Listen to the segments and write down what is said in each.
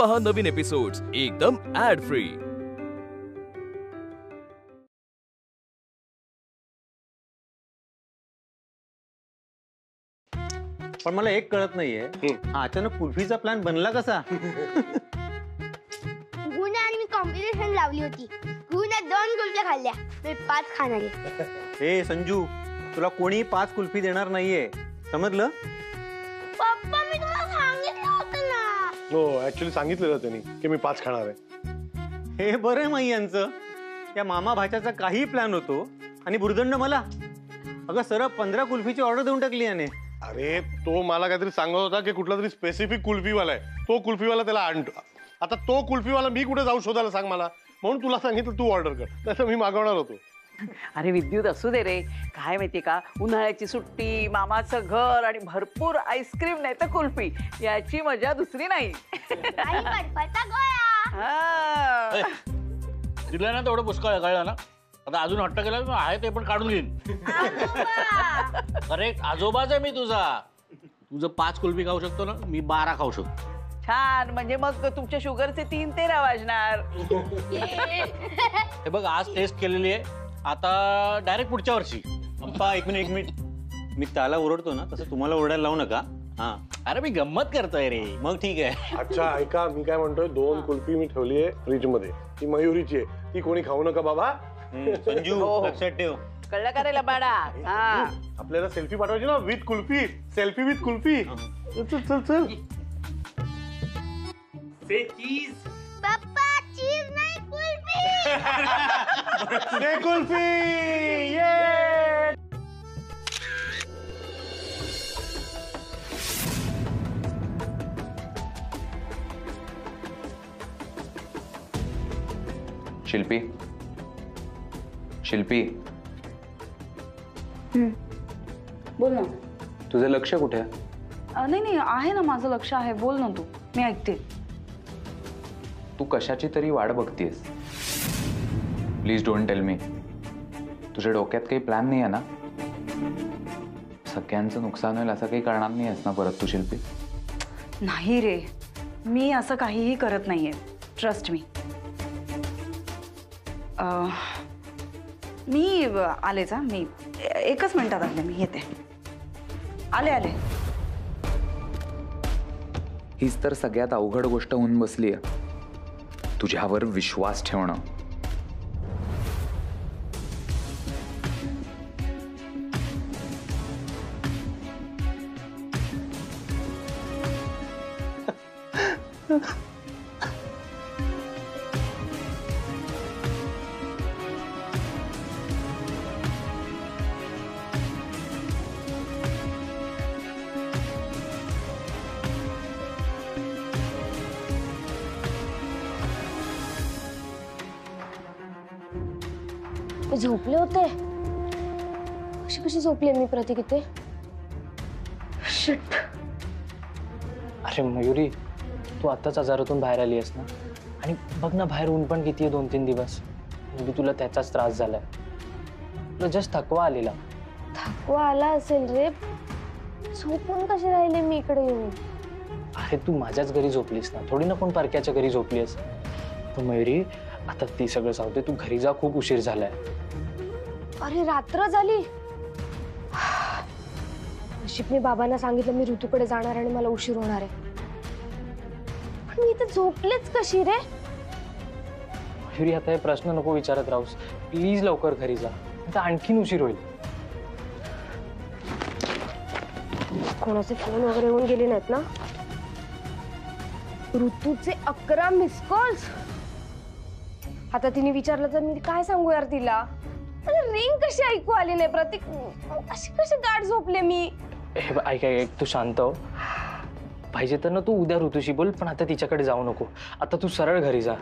पहा नवीन एपिसोड्स एकदम add free. पण मला एक कळत नाहीये, हा अचानक कुल्फीचा प्लॅन बनला कसा? गुन्हा आणि मी कॉम्पिटिशन लावली होती। गुन्हा 2 कुल्फ्या खाल्ल्या, मी 5 खाणार आहे। हे संजू, तुला कोणी 5 कुल्फी देणार नाहीये, समजलं? पप्पा मी तुम्हाला सांगितलं होतं ना। हो, ऍक्च्युअली सांगितलेलं त्यांनी की मी 5 खाणार आहे। हे बरं माई यांचं, त्या मामा भाच्याचा काही प्लॅन होतो आणि भुर्दंड मला। अगं सरळ 15 कुल्फीची ऑर्डर देऊन टाकली याने। अरे तो मला काहीतरी सांगत होता की कुठला तरी स्पेसिफिक कुल्फीवाला आहे, तो कुल्फीवाला त्याला आणतो। आता तो कुल्फीवाला मी कुठे जाऊ शोधायला सांग मला, म्हणून तुला सांगितलं तू ऑर्डर कर, तसं मी मागवणार होतो। अरे विद्युत असू दे रे, काय माहिती का, उन्हाळ्याची सुट्टी, मामाचं घर आणि भरपूर आईस्क्रीम नाही तर कुल्फी, याची मजा दुसरी नाही। आणि बर्फाचा गोळा। दिलं ना तेवढं पुष्कळ कळलं ना। आता अजून हट्ट केला आहे ते पण काढून घेईन। अरे आजोबाच आहे मी तुझा, तुझं 5 कुल्फी खाऊ शकतो ना, मी 12 खाऊ शकतो। छान, म्हणजे मग तुमच्या शुगरचे 3 13 वाजणार। हे बघ आज टेस्ट केलेली आहे, आता डायरेक्ट पुढच्या वर्षी। पप्पा एक मिनिट, मी त्याला ओरडतो ना तसं तुम्हाला ओरडायला लावू नका। हा अरे मी गंमत करतोय रे। मग ठीक आहे। अच्छा ऐका, मी काय म्हणतोय, 2 कुल्फी मी ठेवली आहे फ्रीज मध्ये, ती मयुरीची आहे, ती कोणी खाऊ नका बाबा। संजू लक्षात ठेव, कळलं का रे लबाडा? हा आपल्याला सेल्फी पाठवायची ना with kulfi, selfie with kulfi. चल चल चल। पप्पा चीज नाही कुल्फी। दे कुल्फी, ये। शिल्पी, शिल्पी, बोल ना। तुझं लक्ष कुठे आहे? नाही नाही, आहे ना, माझं लक्ष आहे, बोल ना तू, मी ऐकते। तू कशाची तरी वाट बघतीयस? प्लीज डोंट टेल मी, तुझ्या डोक्यात काही प्लॅन नाही आहे ना? सगळ्यांचं नुकसान होईल असं काही करणार नाही आहेस ना परत तू शिल्पी? नाही रे, मी असं काहीही करत नाहीये, ट्रस्ट मी। मी आलेच, हा, मी 1च मिनिटात आले, मी येते, आले आले। हीच तर सगळ्यात अवघड गोष्ट होऊन बसली आहे, तुझ्यावर विश्वास ठेवणं। झोपले होते, कशी झोपले मी प्रतीक इथे? शिट। अरे मयुरी, तू आत्ताच आजारातून बाहेर आली आहेस ना, आणि बघ ना बाहेर ऊन पण किती आहे 2-3 दिवस, म्हणजे तुला त्याचाच त्रास झालाय, तुला जस्ट थकवा आलेला। थकवा आला असेल रे, झोपून कशी राहिले मी इकडे येऊन? अरे तू माझ्याच घरी झोपलीस ना, थोडी ना कोण परक्याच्या घरी झोपलीस। पण मयुरी आता ती सगळं सांगते, तू घरी जा, खूप उशीर झालाय। अरे रात्र झाली, नशीब मी बाबांना सांगितलं मी ऋतूकडे जाणार आणि मला उशीर होणार आहे, पण मी इथे झोपलेच कशी रे? मयुरी आता हे प्रश्न नको विचारत राहूस, प्लीज लवकर घरी जा, आता आणखीन उशीर होईल। कोणाचे फोन वगैरे येऊन गेले नाहीत ना? ऋतूचे 11 मिस कॉल्स। आता तिने विचारलं तर मी काय सांगू यार तिला? रिंग कशी ऐकू आली नाही प्रतीक? कशी गाढ झोपले मी? ऐक, तू शांत हो, पाहिजे तर ना तू उद्या ऋतूशी बोल, पण आता तिच्याकडे जाऊ नको, आता तू सरळ घरी जा।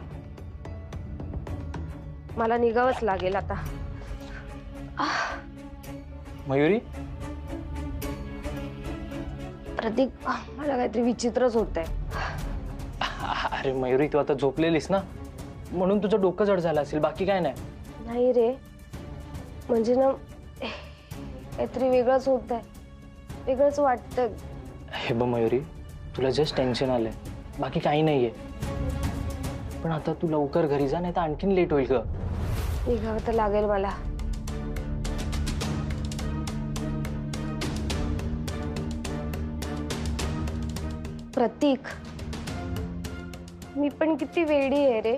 मला निघावंच लागेल आता। मयुरी प्रतीक, मला काहीतरी विचित्रच होतंय। अरे मयुरी, तू आता झोपलेलीस ना, म्हणून तुझं डोकं जड झालं असेल, बाकी काय नाही। नाही रे, म्हणजे ना काहीतरी वेगळंच होतंय, वेगळंच वाटतंय। हे बघ मयुरी, तुला जस्ट टेन्शन आलंय, बाकी काही नाहीये। पण आता तू लवकर घरी जा, नाही तर आणखीन लेट होईल ग. निघावं तर लागेल मला. प्रतीक, मी पण किती वेडी आहे रे.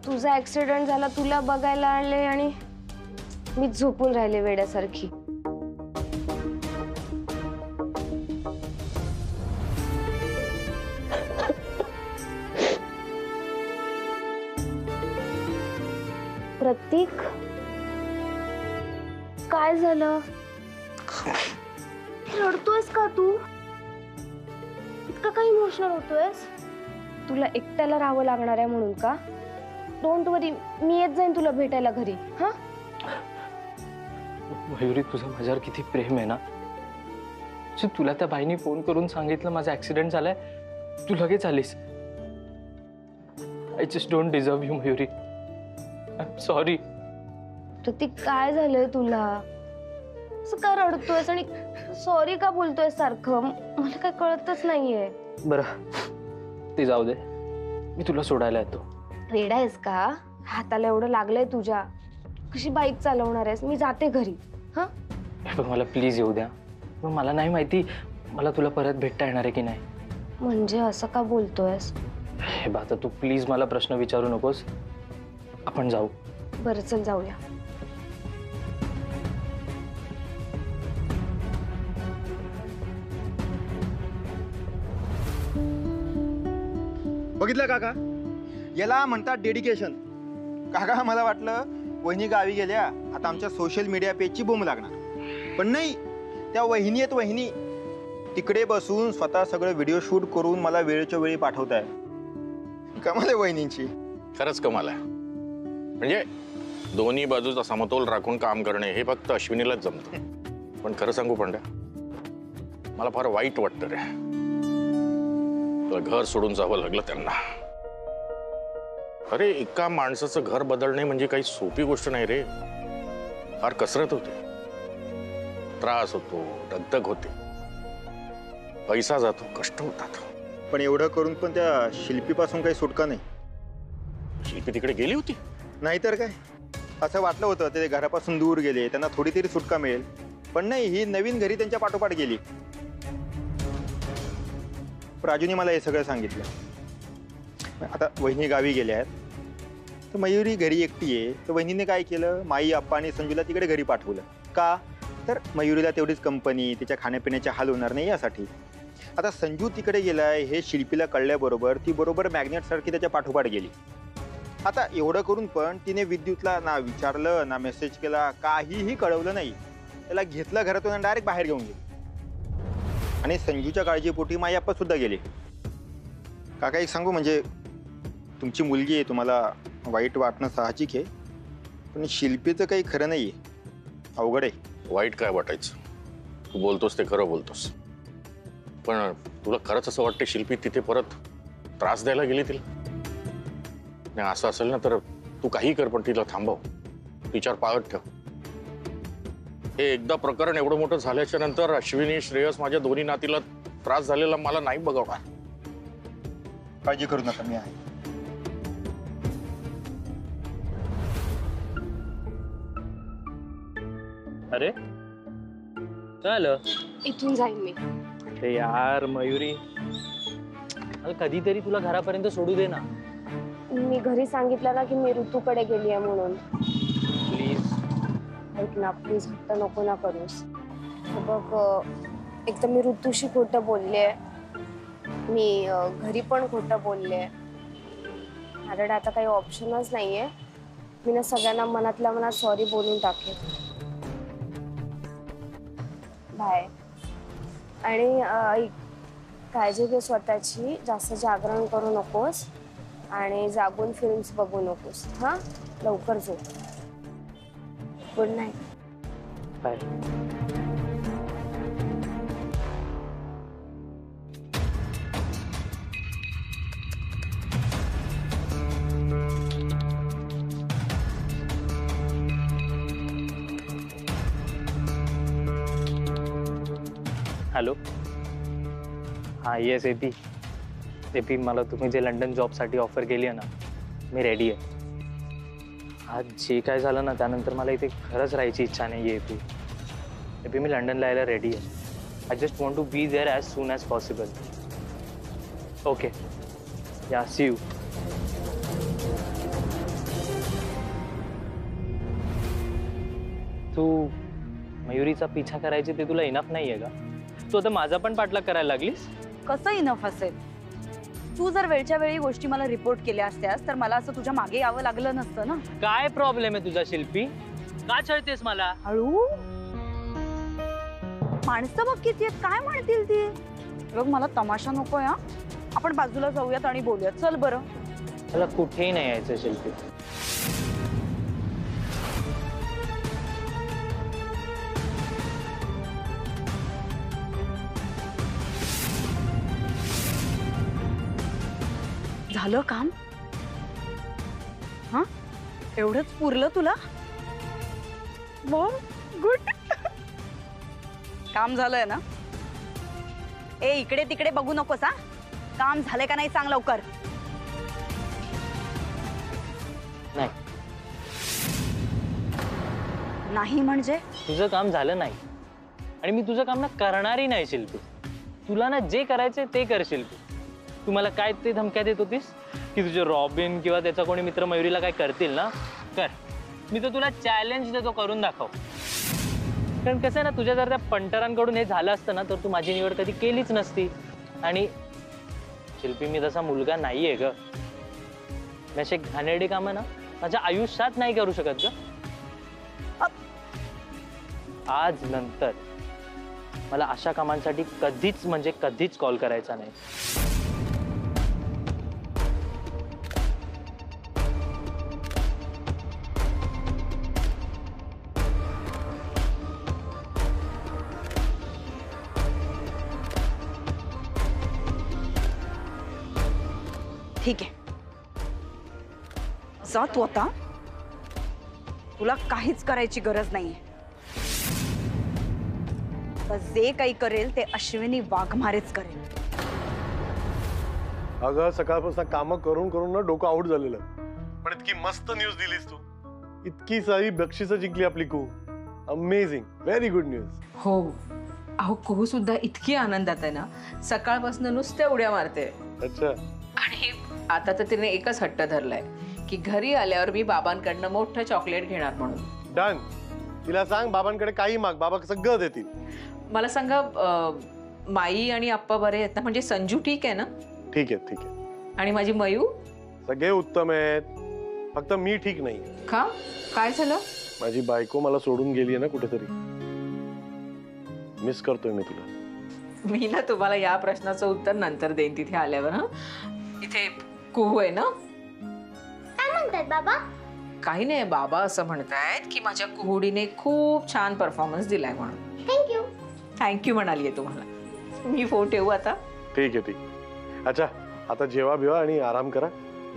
तुझा ऍक्सिडेंट झाला, तुला बघायला आले आणि मी झोपून राहिले वेड्यासारखी. प्रतीक, काय झालं? रडतोयस का तू? इतका काही इमोशनल होतोयस? तुला एकट्याला राहावं लागणार आहे म्हणून का? डोंट वरी, मी येत जाईन तुला भेटायला घरी. हा मयुरी, तुझं माझ्यावर किती प्रेम आहे ना. तुला त्या बाईने फोन करून सांगितलं माझा ऍक्सिडेंट झालाय, तू लगेच आलीस. I just don't deserve you Mayuri. I am sorry. Pratik, काय झालंय तुला? असं का रडतोयस आणि सॉरी का बोलतोयस सारखं? मला काय कळतच नाहीये. बरं, ते जाऊ दे, मी तुला सोडायला येतो. वेडा आहेस का? हाताला एवढं लागलंय तुझ्या, कशी बाईक चालवणार आहेस? मी जाते घरी. हा, मला प्लीज येऊ द्या. पण मला नाही माहिती मला तुला परत भेटता येणार आहे की नाही. म्हणजे असं का बोलतोयस? हे बा, आता तू प्लीज मला प्रश्न विचारू नकोस. आपण जाऊ. बरं, चल जाऊया. बघितलं काका, याला म्हणतात डेडिकेशन. काका, मला वाटलं वहिनी गावी गेल्या, आता आमच्या सोशल मीडिया पेजची बोंब लागणार. पण नाही, त्या वहिनी आहेत वहिनी. तिकडे बसून स्वतः सगळं व्हिडिओ शूट करून मला वेळच्या वेळी पाठवताय. कमाल आहे वहिनींची. खरंच कमाल आहे. म्हणजे दोन्ही बाजूचा समतोल राखून काम करणे हे फक्त अश्विनीलाच जमतं. पण खरं सांगू पंड्या, मला फार वाईट वाटतं रे. घर सोडून जावं लागलं त्यांना. अरे, एका माणसाचं घर बदलणे म्हणजे काही सोपी गोष्ट नाही रे. फार कसरत होते, त्रास होतो, दगदग होते, पैसा जातो, कष्ट होतात. पण एवढं करून पण त्या शिल्पीपासून काही सुटका नाही. शिल्पी तिकडे गेली होती? नाहीतर काय, असं वाटलं होतं ते घरापासून दूर गेले, त्यांना थोडी तरी सुटका मिळेल. पण नाही, ही नवीन घरी त्यांच्या पाठोपाठ गेली. राजूने मला हे सगळं सांगितलं. आता वहिनी गावी गेल्या आहेत, तर मयुरी घरी एकटी आहे. तर वहिनीने काय केलं, माई, आप्पा आणि संजूला तिकडे घरी पाठवलं. का? तर मयुरीला तेवढीच कंपनी, तिच्या खाण्यापिण्याचे हाल होणार नाही यासाठी. आता संजू तिकडे गेलाय हे शिल्पीला कळल्याबरोबर ती बरोबर मॅग्नेटसारखी त्याच्या पाठोपाठ गेली. आता एवढं करून पण तिने विद्युतला ना विचारलं, ना मेसेज केला, काहीही कळवलं नाही. त्याला घेतलं घरातून आणि डायरेक्ट बाहेर घेऊन गेली. आणि संजूच्या काळजीपोटी माई आप्पा सुद्धा गेले. काका, एक सांगू, म्हणजे तुमची मुलगी आहे, तुम्हाला वाईट वाटणं साहजिक आहे. पण शिल्पीचं काही खरं नाही आहे, अवघड आहे. वाईट काय वाटायचं? तू बोलतोस ते खरं बोलतोस. पण तुला खरंच असं वाटतं शिल्पी तिथे परत त्रास द्यायला गेली तिला? नाही, असं असेल ना तर तू काही कर, पण तिला थांबव, तिच्यावर पाळत ठेव. हे एकदा प्रकरण एवढं मोठं झाल्याच्या नंतर अश्विनी, श्रेयस, माझ्या दोन्ही नातीला त्रास झालेला मला नाही बघवणार. काळजी करू नका, मी आहे. अरे, झालं? इथून जाईन मी. अरे यार मयुरी, कधीतरी तुला घरापर्यंत सोडू दे ना. मी घरी सांगितलं ना की मी ऋतूकडे गेली आहे म्हणून. प्लीज ऐक ना, प्लीज हट्ट नको ना करूस. बघ, एक तर मी ऋतूशी खोटं बोलले, मी घरी पण खोटं बोलले. माझ्याकडे आता काही ऑप्शनच नाहीये. मी ना सगळ्यांना मनातल्या मनात सॉरी बोलून टाकेन. बाय. आणि ऐक, काळजी घे स्वतःची, जास्त जागरण करू नकोस आणि जागून फिल्म्स बघू नकोस. हा, लवकर झोप. Good night. बाय. हॅलो. हां, येस एपी. एपी, मला तुम्ही जे लंडन जॉबसाठी ऑफर केली आहे ना, मी रेडी आहे. आज जे काय झालं ना त्यानंतर मला इथे खरंच राहायची इच्छा नाही आहे. एपी मी लंडनला यायला रेडी आहे. I just want to be there as soon as possible. Okay या सी यू. तू मयुरीचा पिछा करायची ते तुला इनफ नाही आहे का? तू आता माझा पण पाठलाग करायला लागलीस. कसं इनफ असेल? तू जर वेळच्या वेळी गोष्टी मला रिपोर्ट केल्या असत्यास तर मला असं तुझ्या मागे यावं लागलं नसतं ना. काय प्रॉब्लेम आहे तुझा शिल्पी? का छळतेस मला? हळू. माणसं बघ किती आहेत, काय म्हणतील ती. बघ मला तमाशा नकोय हा. आपण बाजूला जाऊयात आणि बोलूयात. चल बरं. मला कुठेही नाही यायचं शिल्पी. झालं काम? हा एवढंच पुरलं तुला? गुड. काम झालंय ना? ए इकडे तिकडे बघू नकोस हा. काम झालंय का नाही सांग लवकर. नाही. नाही म्हणजे? तुझं काम झालं नाही आणि मी तुझं काम ना करणारही नाही शिल्पी. तुला ना जे करायचंय ते कर शिल्पी. तू मला काय ते धमक्या देत होतीस की तुझे रॉबिन किंवा त्याचा कोणी मित्र मयुरीला काय करतील ना, कर. मी तर तुला चॅलेंज देतो, करून दाखव. कारण कसं आहे ना, तुझ्या जर त्या पंटरांकडून हे झालं असतं ना तर तू माझी निवड कधी केलीच नसती. आणि शिल्पी मी तसा मुलगा नाहीये ग. मी असे घाणेरडी कामं ना माझ्या आयुष्यात नाही करू शकत ग. आज नंतर मला अशा कामांसाठी कधीच म्हणजे कधीच कॉल करायचा नाही. ठीक आहे, जा तू आता. तुला काहीच करायची गरज नाहीये. जे काही करेल ते अश्विनी वाघमारेच करेल. अगं सकाळपासून कामं करून करून ना डोकं आउट झालेलं. पण इतकी मस्त न्यूज दिलीस तू. इतकी सारी बक्षिसं जिंकली आपली कू. Amazing, very good news. हो अहो, कुहू सुद्धा इतकी आनंदात आहे ना, सकाळपासून नुसत्या उड्या मारते. अच्छा. आणि आता तर तिने एकच हट्ट धरलाय की घरी आल्यावर मी बाबांकडनं मोठं चॉकलेट घेणार म्हणून. डन. तिला सांग बाबांकडे काही माग, बाबा सगळं देतील. मला सांगा, माई आणि आप्पा बरे आहेत ना? म्हणजे संजू ठीक आहे ना? ठीक आहे, ठीक आहे. आणि माझी मयू? सगळे उत्तम आहेत, फक्त मी ठीक नाही. का? काय झालं? माझी बायको मला सोडून गेली ना कुठेतरी. मिस करतोय मी तुला. मी ना तुम्हाला या प्रश्नाचं उत्तर नंतर देईन तिथे आल्यावर. हा, इथे कुहू आहे ना? काय म्हणतात बाबा? काही नाही, बाबा असं म्हणतायत की माझ्या कुहुडीने खूप छान परफॉर्मन्स दिलाय म्हणून. थँक्यू. थँक्यू म्हणाली आहे तुम्हाला. मी फोन ठेवू आता? ठीक आहे, ठीक. अच्छा, आता जेवा बिवा आणि आराम करा.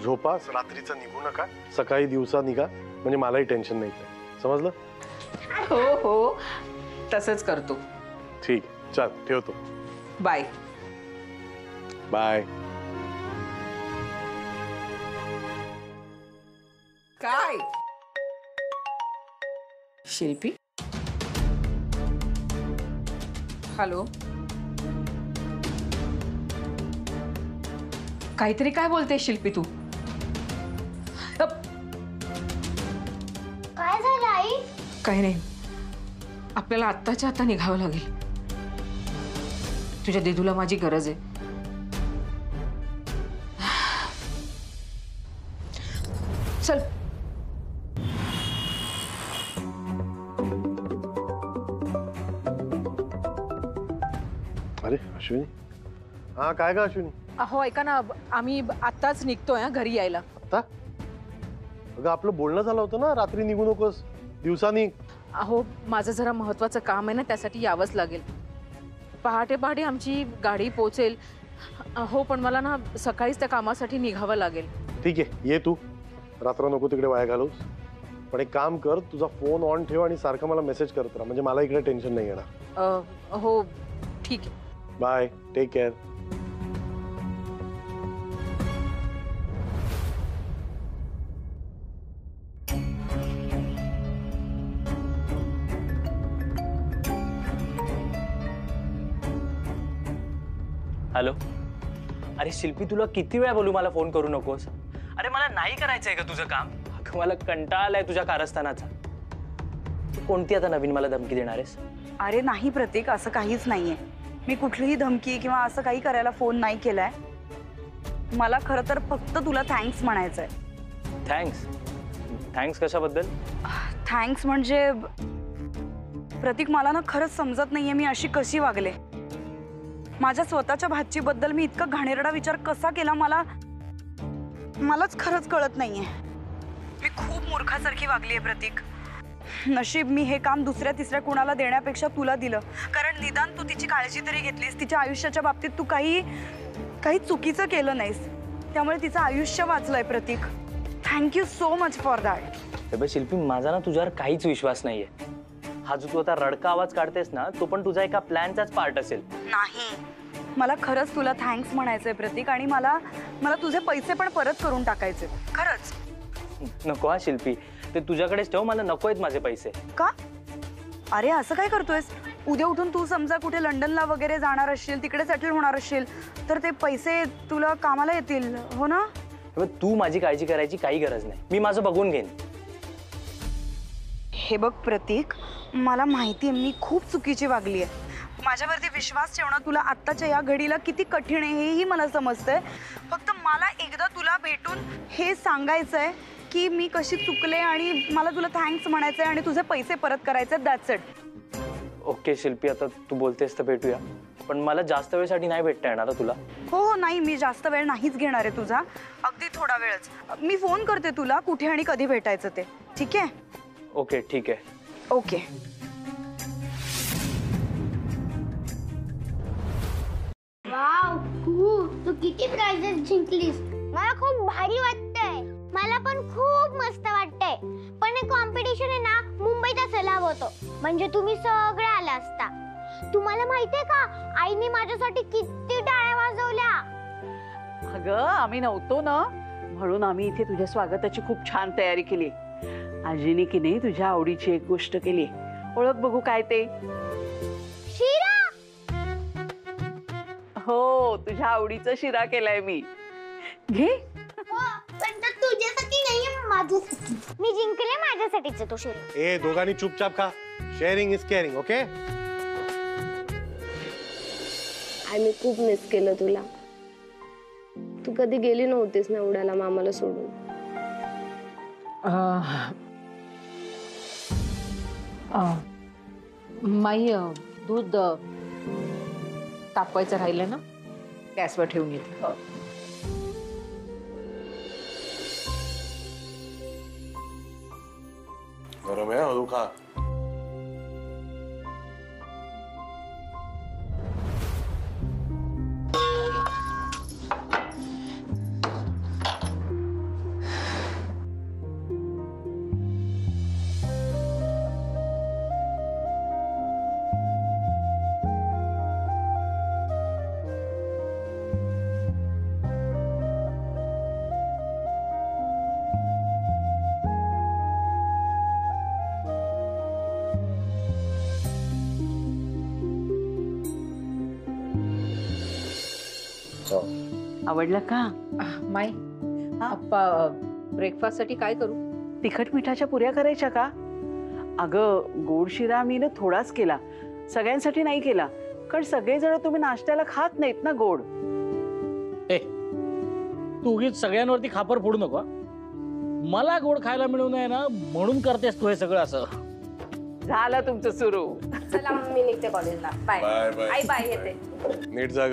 झोपा, रात्रीचं निघू नका. सकाळी दिवसा निघा, म्हणजे मलाही टेन्शन नाही. समजलं? हो हो, तसंच करतो. ठीक, चल ठेवतो. बाय. बाय. काय शिल्पी? हॅलो, काहीतरी काय बोलते शिल्पी तू? काय झालं आई? काही नाही, आपल्याला आत्ताच्या आता निघावं लागेल. तुझ्या दिदूला माझी गरज आहे. चल. अरे अश्विनी. हा काय का अश्विनी? अहो ऐका ना, आम्ही आत्ताच निघतोय घरी यायला. आता? अगं आपलं बोलणं झालं होतं ना, रात्री निघू नकोस, दिवसा निघ. अहो माझं जरा महत्वाचं काम आहे ना, त्यासाठी यावंच लागेल. पहाटे पहाटे आमची गाडी पोहोचेल. हो पण मला ना सकाळीच त्या कामासाठी निघावं लागेल. ठीक आहे, ये तू. रात्र नको तिकडे वाया घालवूस. पण एक काम कर, तुझा फोन ऑन ठेव आणि सारखं मला मेसेज करत राहा, म्हणजे मला इकडे टेन्शन नाही येणार. हो ठीक आहे. Bye, take care. हॅलो. अरे शिल्पी, तुला किती वेळा बोलू मला फोन करू नकोस. अरे मला नाही करायचंय का तुझं काम. अगं मला कंटाळा आलाय तुझ्या कारस्थानाचा. तू कोणती आता नवीन मला धमकी देणार आहेस? अरे नाही प्रतीक, असं काहीच नाहीये. मी कुठलीही धमकी किंवा असं काही करायला फोन नाही केलाय. मला खरं तर फक्त तुला थँक्स म्हणायचंय. थँक्स? थँक्स कशाबद्दल? थँक्स म्हणजे प्रतीक, मला ना खरंच समजत नाहीये मी अशी कशी वागले. माझ्या स्वतःच्या भाचीबद्दल मी इतका घाणेरडा विचार कसा केला मलाच खरंच कळत नाहीये. मी खूप मूर्खासारखी वागलीये प्रतीक. नशीब मी हे काम दुसऱ्या तिसऱ्या कुणाला देण्यापेक्षा तुला दिलं, कारण निदान तू तिची काळजी तरी घेतलीस. तिच्या आयुष्याच्या बाबतीत तू काही चुकीचं केलं नाहीस, त्यामुळे तिचं आयुष्य वाचलंय Pratik. Thank you so much for that. Shilpi, माझा ना तुझ्यावर काहीच विश्वास नाहीये. हा जो तू आता रडका आवाज काढतेस ना, तो पण तुझा एका प्लॅनचाच पार्ट असेल. नाही, मला खरंच तुला थँक्स म्हणायचंय प्रतीक, आणि मला तुझे पैसे पण परत करून टाकायचे खरंच. नको हा शिल्पी, ते तुझ्याकडेच ठेव. मला नको आहेत माझे पैसे. का? अरे असं काय करतोयस? उद्या उठून तू समजा कुठे लंडनला वगैरे जाणार असशील, तिकडे सेटल होणार असशील, तर ते पैसे तुला कामाला येतील, हो ना? तू माझी काळजी करायची काही गरज नाही. मी माझं बघून घेईन. हे बघ प्रतीक, मला माहिती आहे मी खूप चुकीची वागली आहे. माझ्यावरती विश्वास ठेवणं तुला आत्ताच्या या घडीला किती कठीण आहे हेही मला समजतंय. फक्त मला एकदा तुला भेटून हे सांगायचंय की मी कशी चुकले, आणि मला तुला थँक्स म्हणायचंय आणि तुझे पैसे परत करायचे. That's it. ओके शिल्पी, आता तू बोलतेस तर भेटूया, पण मला जास्त वेळसाठी नाही भेटता येणार तुला. हो नाही, मी जास्त वेळ नाहीच घेणार आहे तुझा, अगदी थोडा वेळच. मी फोन करते तुला कुठे आणि कधी भेटायचं ते. ठीक आहे? ओके ठीक आहे. ओके. वाव, तू किती प्राइजेस जिंकलीस. मला खूप भारी वाटतंय. मला पण खूप मस्त वाटतंय. पण हे कॉम्पिटिशन आहे ना, मुंबईत असायला हवं होतं, म्हणजे तुम्ही सगळे आला असता. तुम्हाला माहितीये का, आईने माझ्यासाठी किती टाळ्या वाजवल्या. अगं आम्ही नव्हतो ना, म्हणून आम्ही इथे तुझ्या स्वागताची खूप छान तयारी केली. आजीने की नाही तुझ्या आवडीची एक गोष्ट केली. ओळख बघू काय ते. शिरा. हो, तुझ्या आवडीचा शिरा केलाय मी. घे. पण तो तुझ्यासाठी नाहीये, माझ्यासाठी. मी जिंकले, माझ्यासाठीच तो शिरा. ए दोघांनी चुपचाप खा. Sharing is caring. ओके. आम्ही खूप मिस केलं तुला. तू कधी गेली नव्हतीस ना उड्याला मामाला सोडून. माई, दूध तापवायचं राहिलं ना, गॅसवर ठेवून येते. गरम आहे, हळू खा. आवडलं का? माई, ब्रेकफास्ट साठी काय करू? तिखट मिठाच्या पुऱ्या करायच्या का? अगं गोड शिरा मी ना थोडाच केला, सगळ्यांसाठी नाही केला, कारण सगळेजण तुम्ही नाश्त्याला खात नाहीत ना गोड. तू उगीच सगळ्यांवरती खापर फोडू नको. मला गोड खायला मिळू नये ना म्हणून करतेस तू हे सगळं असं. झालं तुमचं सुरू. चला मी निघते कॉलेजला. Bye bye. आई बाय येते. नीट जाग.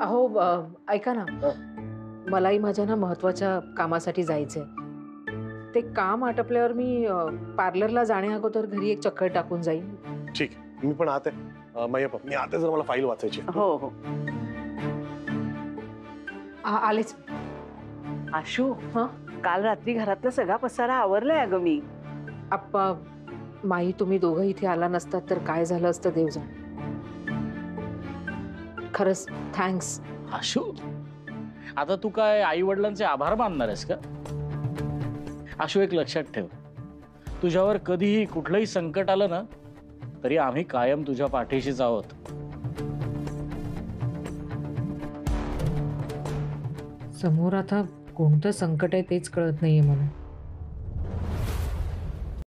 अहो ऐका ना, मलाही माझ्या ना महत्वाच्या कामासाठी जायचंय. ते काम आटपल्यावर मी पार्लरला जाण्या अगोदर घरी एक चक्कर टाकून जाईन. ठीक, मी पण आते. मी आता जर मला फाईल वाचायची. हो हो आलेच. आशू, काल रात्री घरातला सगळा पसारा आवरलाय अगं मी. आप्पा, माई, तुम्ही दोघं इथे आला नसतात तर काय झालं असतं देव जाण. खरंच थँक्स. आशू, आता तू काय आई वडिलांचे आभार मानणार आहेस का? आशू, एक लक्षात ठेव, तुझ्यावर कधीही कुठलंही संकट आलं ना तरी आम्ही कायम तुझ्या पाठीशीच आहोत. समोर आता कोणतं संकट आहे तेच कळत नाहीये मला.